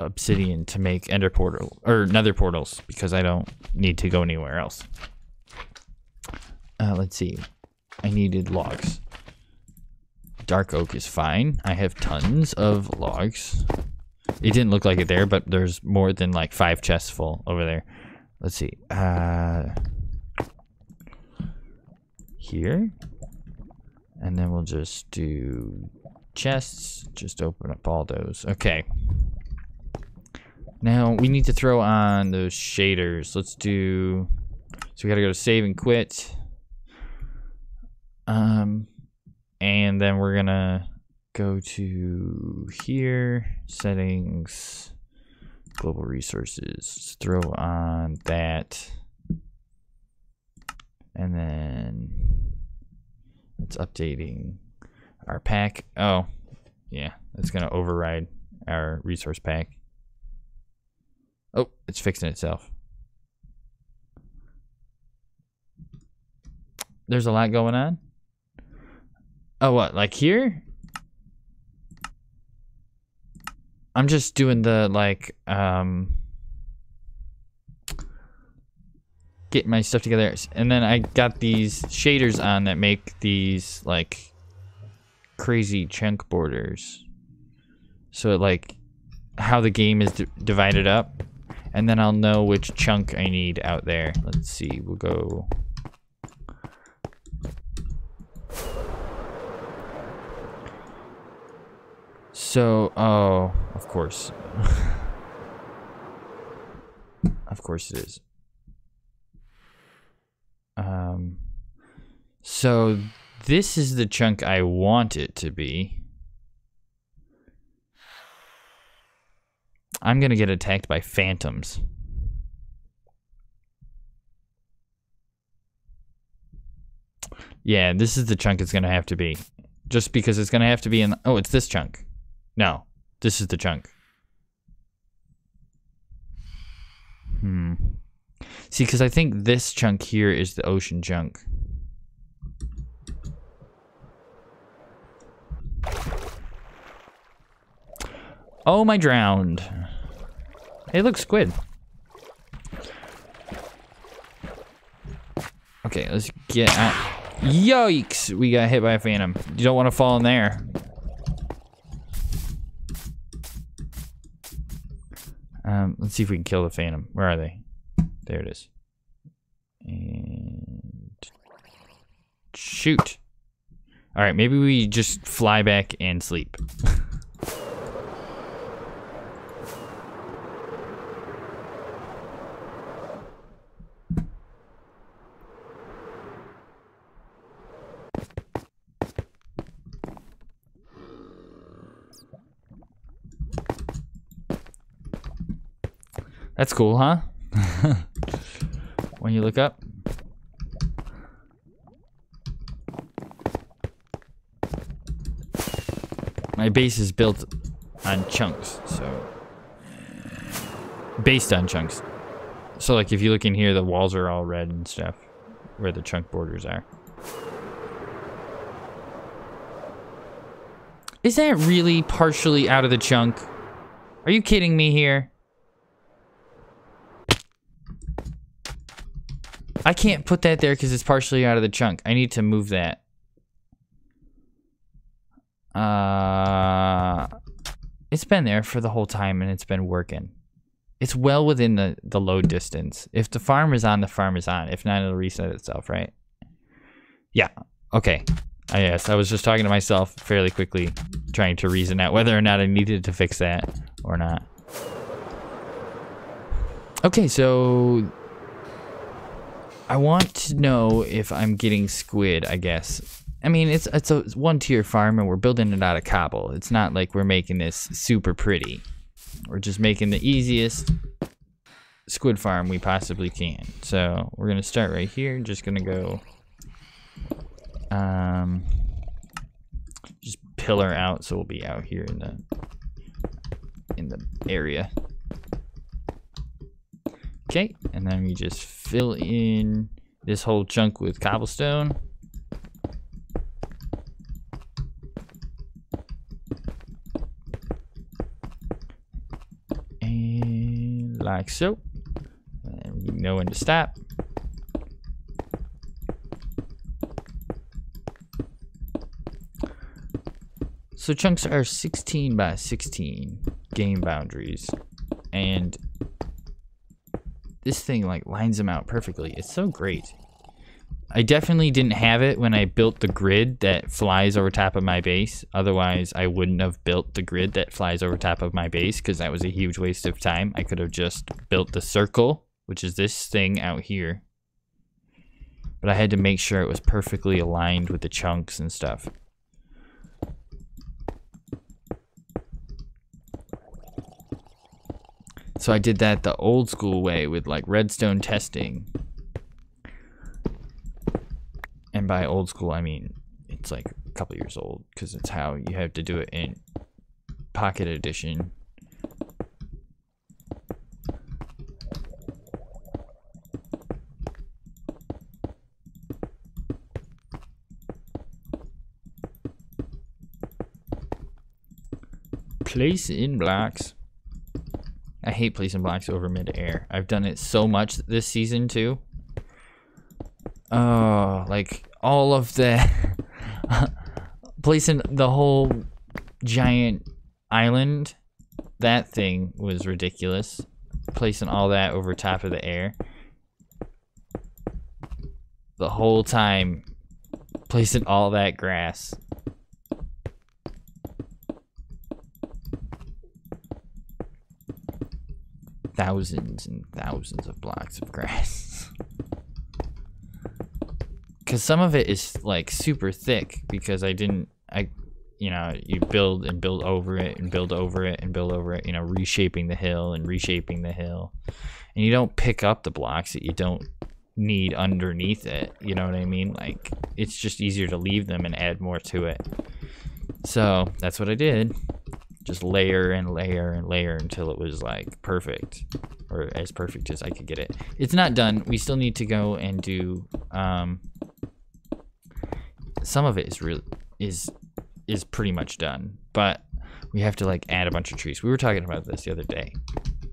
Speaker 1: obsidian to make ender portal or nether portals because I don't need to go anywhere else. Let's see. I needed logs. Dark oak is fine. I have tons of logs. It didn't look like it there, but there's more than like 5 chests full over there. Let's see. Here. And then we'll just do chests. Just open up all those. Okay. Now we need to throw on those shaders. Let's do, so we gotta go to save and quit. And then we're gonna go to here, settings, global resources, let's throw on that. And then it's updating our pack. Oh, yeah, it's gonna override our resource pack. Oh, it's fixing itself. There's a lot going on. Oh, what? Like here? I'm just doing the like get my stuff together. And then I got these shaders on that make these like crazy chunk borders. So like how the game is divided up. And then I'll know which chunk I need out there. Let's see, we'll go. So, oh, of course. Of course it is. So this is the chunk I want it to be. I'm gonna get attacked by phantoms. Yeah, this is the chunk it's gonna have to be. Just because it's gonna have to be in, oh, it's this chunk. No, this is the chunk. See, because I think this chunk here is the ocean chunk. Oh, my drowned. Hey, look, squid. Okay, let's get out. Yikes! We got hit by a phantom. You don't want to fall in there. Let's see if we can kill the phantom. Where are they? There it is. And shoot. All right, maybe we just fly back and sleep. That's cool, huh? When you look up. My base is built on chunks, so based on chunks. So like if you look in here, the walls are all red and stuff, where the chunk borders are. Is that really partially out of the chunk? Are you kidding me here? I can't put that there because it's partially out of the chunk. I need to move that. It's been there for the whole time and it's been working. It's well within the load distance. If the farm is on, the farm is on. If not, it'll reset itself, right? Yeah, okay. Yes, I was just talking to myself fairly quickly, trying to reason out whether or not I needed to fix that or not. Okay, so I want to know if I'm getting squid, I guess. I mean, it's a one-tier farm and we're building it out of cobble. It's not like we're making this super pretty. We're just making the easiest squid farm we possibly can. So we're gonna start right here. Just gonna go just pillar out, so we'll be out here in the area. Okay, and then we just fill in this whole chunk with cobblestone. And like so. And we know when to stop. So chunks are 16 by 16 game boundaries. And this thing like lines them out perfectly. It's so great. I definitely didn't have it when I built the grid that flies over top of my base. Otherwise, I wouldn't have built the grid that flies over top of my base because that was a huge waste of time. I could have just built the circle, which is this thing out here. But I had to make sure it was perfectly aligned with the chunks and stuff. So I did that the old school way with like redstone testing. And by old school, I mean, it's like a couple years old because it's how you have to do it in Pocket Edition. Place in blocks. I hate placing blocks over mid-air. I've done it so much this season too. Oh, like all of the placing the whole giant island. That thing was ridiculous. Placing all that over top of the air. The whole time placing all that grass. Thousands and thousands of blocks of grass. Because some of it is like super thick because you know, you build and build over it and build over it and build over it, you know, reshaping the hill and reshaping the hill. And you don't pick up the blocks that you don't need underneath it, you know what I mean? Like, it's just easier to leave them and add more to it. So that's what I did. Just layer and layer and layer until it was like perfect, or as perfect as I could get it. It's not done. We still need to go and do some of it is pretty much done, but we have to like add a bunch of trees. We were talking about this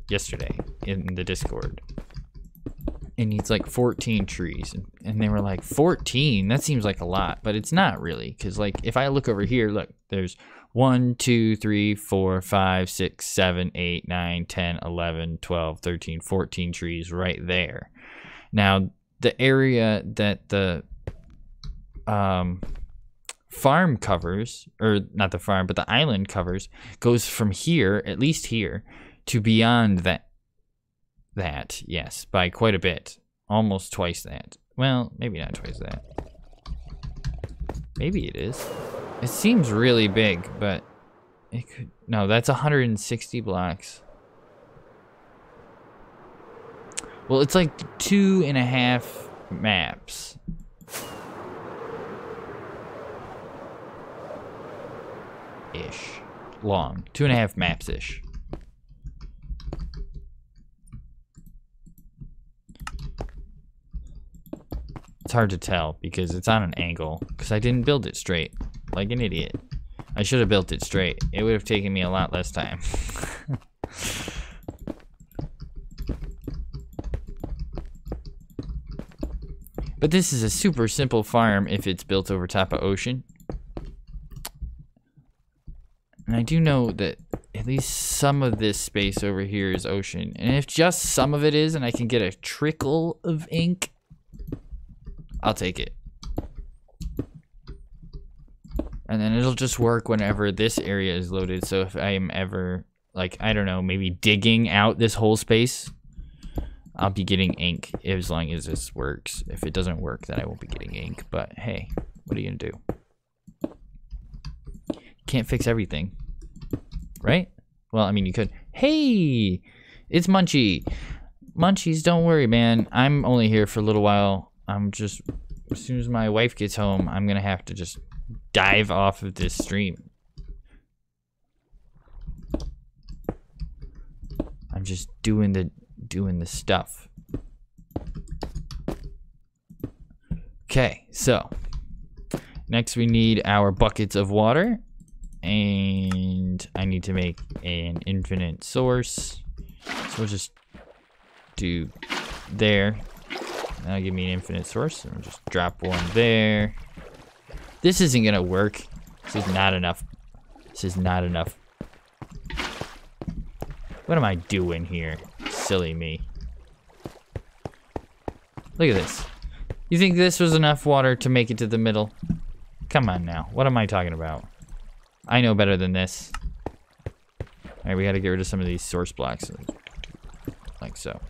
Speaker 1: yesterday in the Discord. It needs like 14 trees, and they were like, 14? That seems like a lot, but it's not really, because like if I look over here, look, there's 1, 2, 3, 4, 5, 6, 7, 8, 9, 10, 11, 12, 13, 14 trees right there. Now, the area that the farm covers, or not the farm, but the island covers, goes from here, at least here, to beyond that, yes, by quite a bit. Almost twice that. Well, maybe not twice that. Maybe it is. It seems really big, but it could... No, that's 160 blocks. Well, it's like 2.5 maps. Ish. Long. 2.5 maps-ish. It's hard to tell because it's on an angle, because I didn't build it straight, like an idiot. I should have built it straight. It would have taken me a lot less time. But this is a super simple farm if it's built over top of ocean. And I do know that at least some of this space over here is ocean. And if just some of it is, and I can get a trickle of ink, I'll take it. And then it'll just work whenever this area is loaded. So if I am ever, like, I don't know, maybe digging out this whole space, I'll be getting ink as long as this works. If it doesn't work, then I won't be getting ink. But hey, what are you gonna do? Can't fix everything, right? Well, I mean, you could. Hey, it's Munchie. Munchies, don't worry, man. I'm only here for a little while. I'm just, as soon as my wife gets home, I'm gonna have to just dive off of this stream. I'm just doing the stuff. Okay, so next we need our buckets of water, and I need to make an infinite source. So we'll just do there. That'll give me an infinite source, and we'll just drop one there. This isn't gonna work. This is not enough. This is not enough. What am I doing here? Silly me. Look at this. You think this was enough water to make it to the middle? Come on now. What am I talking about? I know better than this. Alright, we gotta get rid of some of these source blocks. Like so.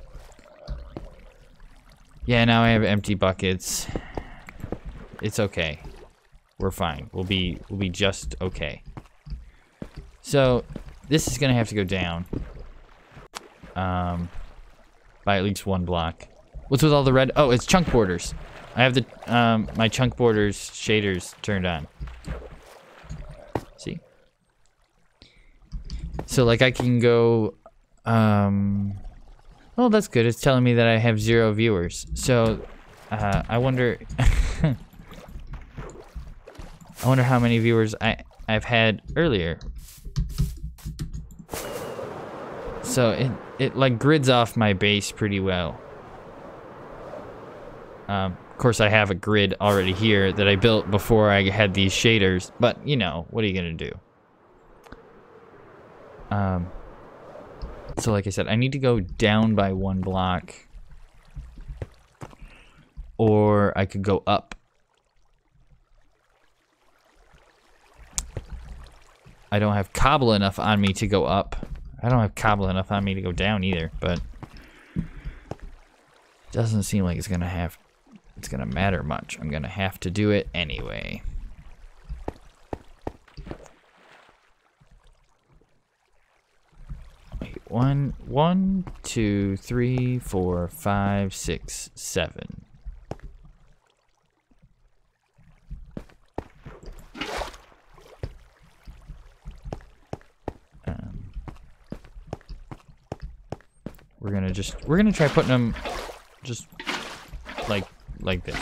Speaker 1: Yeah, now I have empty buckets. It's okay. We're fine. We'll be just okay. So this is gonna have to go down. By at least 1 block. What's with all the red? Oh, it's chunk borders. I have the my chunk borders shaders turned on. See? So like I can go well, that's good. It's telling me that I have 0 viewers. So I wonder I wonder how many viewers I've had earlier. So it like grids off my base pretty well. Of course, I have a grid already here that I built before I had these shaders, but, you know, what are you going to do? So like I said, I need to go down by 1 block. Or I could go up. I don't have cobble enough on me to go up. I don't have cobble enough on me to go down either, but doesn't seem like it's gonna matter much. I'm gonna have to do it anyway. Wait, 1, 2, 3, 4, 5, 6, 7. We're gonna try putting them just like this.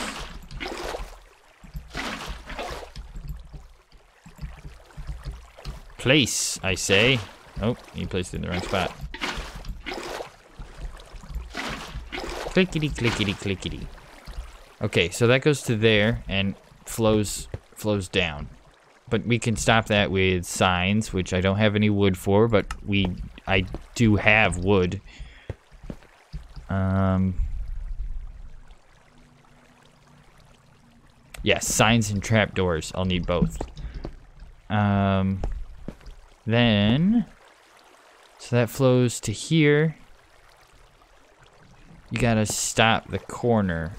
Speaker 1: Place, I say. Oh, you placed it in the wrong spot. Clickety, clickety, clickety. Okay, so that goes to there and flows down. But we can stop that with signs, which I don't have any wood for, but I do have wood. Yes, signs and trapdoors. I'll need both. Then, so that flows to here. You gotta stop the corner.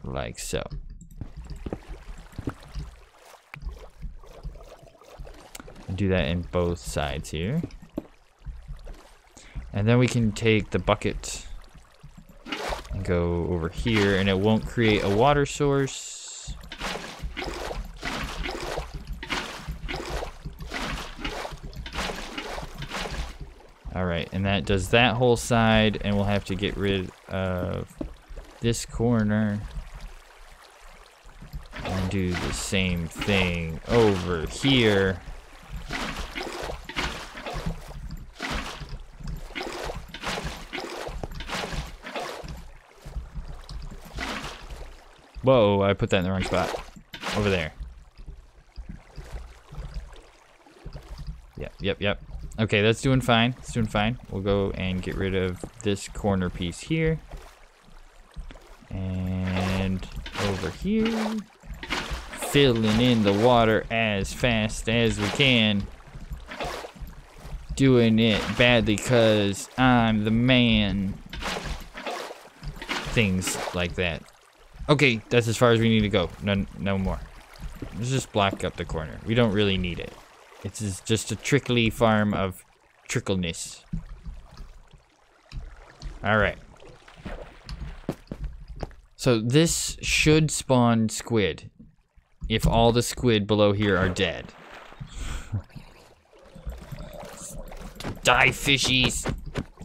Speaker 1: Like so. And do that in both sides here. And then we can take the bucket and go over here, and it won't create a water source. All right, and that does that whole side, and we'll have to get rid of this corner and do the same thing over here. Whoa, I put that in the wrong spot. Over there. Yep. Okay, that's doing fine. It's doing fine. We'll go and get rid of this corner piece here. And over here. Filling in the water as fast as we can. Doing it badly because I'm the man. Things like that. Okay, that's as far as we need to go. No more. Let's just block up the corner. We don't really need it. It's just a trickly farm of trickleness. Alright. So this should spawn squid. If all the squid below here are dead. Die, fishies.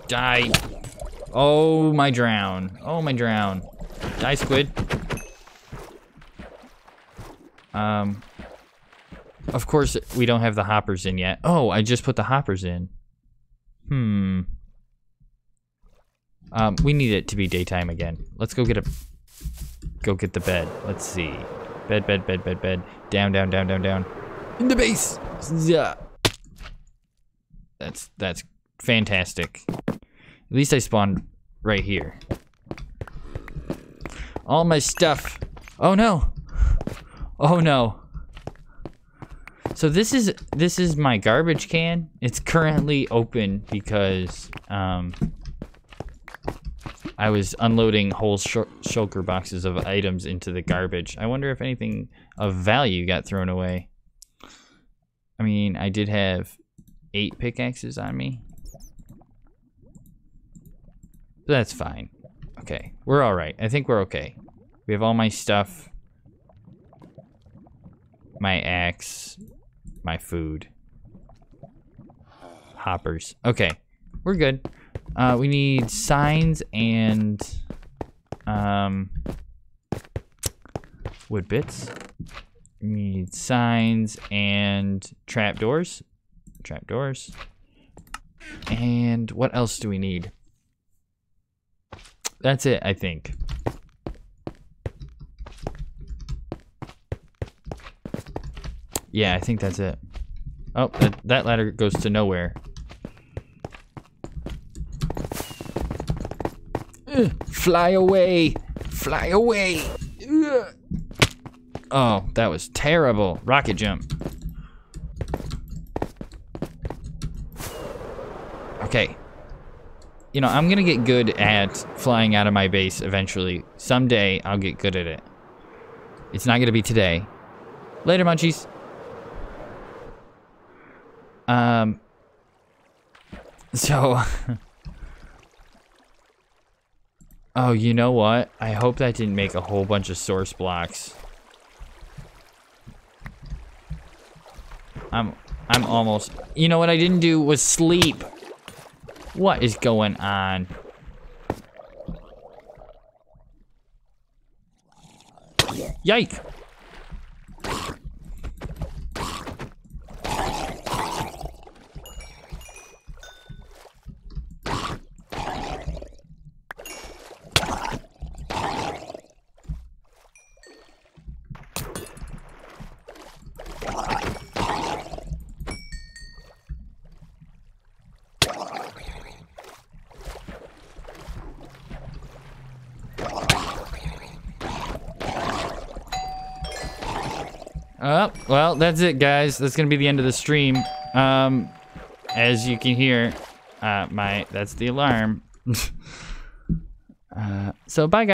Speaker 1: Die. Oh, my drown. Oh, my drown. Die, squid. Of course, we don't have the hoppers in yet. Oh, I just put the hoppers in. We need it to be daytime again. Let's go get the bed. Let's see. Bed. Down. In the base. Yeah. That's fantastic. At least I spawned right here. All my stuff. Oh no. Oh no. So this is my garbage can. It's currently open because I was unloading whole shulker boxes of items into the garbage. I wonder if anything of value got thrown away. I mean, I did have 8 pickaxes on me. But that's fine. Okay, we're all right. I think we're okay. We have all my stuff. My axe. My food. Hoppers. Okay, we're good. We need signs and wood bits. We need signs and trapdoors. And what else do we need? that's it, I think. Yeah, I think that's it. Oh, that ladder goes to nowhere. Fly away! Fly away! Ugh. Oh, that was terrible. Rocket jump. Okay. You know, I'm gonna get good at flying out of my base eventually. Someday, I'll get good at it. It's not gonna be today. Later, Munchies. So... Oh, you know what? I hope that didn't make a whole bunch of source blocks. I'm almost... You know what I didn't do was sleep. What is going on? Yike! Oh, well, that's it, guys. That's gonna be the end of the stream. As you can hear, that's the alarm. So bye, guys.